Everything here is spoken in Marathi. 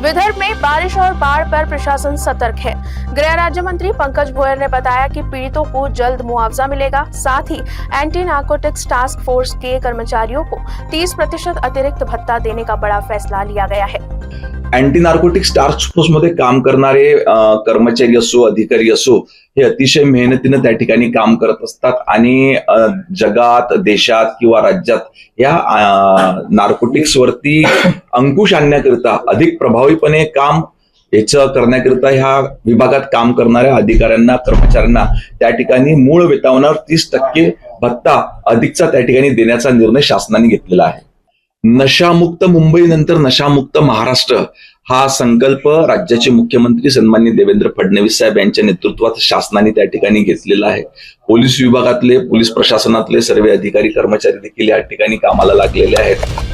विदर्भ में बारिश और बाढ़ पर प्रशासन सतर्क है। गृह राज्य मंत्री पंकज भोयर ने बताया कि पीड़ितों को जल्द मुआवजा मिलेगा। साथ ही एंटी नार्कोटिक्स टास्क फोर्स के कर्मचारियों को 30% अतिरिक्त भत्ता देने का बड़ा फैसला लिया गया है। अँटी नार्कोटिक्स टास्क फोर्स मध्ये काम करणारे कर्मचारी असो, अधिकारी असो, हे अतिशय मेहनतीने त्या ठिकाणी काम करत असतात आणि जगात, देशात किंवा राज्यात या नार्कोटिक्स वरती अंकुश आणण्याकरिता अधिक प्रभावीपणे काम याचं करण्याकरिता ह्या विभागात काम करणाऱ्या अधिकाऱ्यांना, कर्मचाऱ्यांना त्या ठिकाणी मूळ वेतनावर 30% भत्ता अधिकचा त्या ठिकाणी देण्याचा निर्णय शासनाने घेतलेला आहे। नशामुक्त मुंबई नंतर नशामुक्त महाराष्ट्र हा संकल्प राज्याचे मुख्यमंत्री सन्माननीय देवेंद्र फडणवीस साहेब यांच्या नेतृत्वात शासनाने त्या ठिकाणी घेतलेला आहे। पोलीस विभागातले, पोलीस प्रशासनातले सर्व अधिकारी कर्मचारी देखील या ठिकाणी कामाला लागलेले आहेत।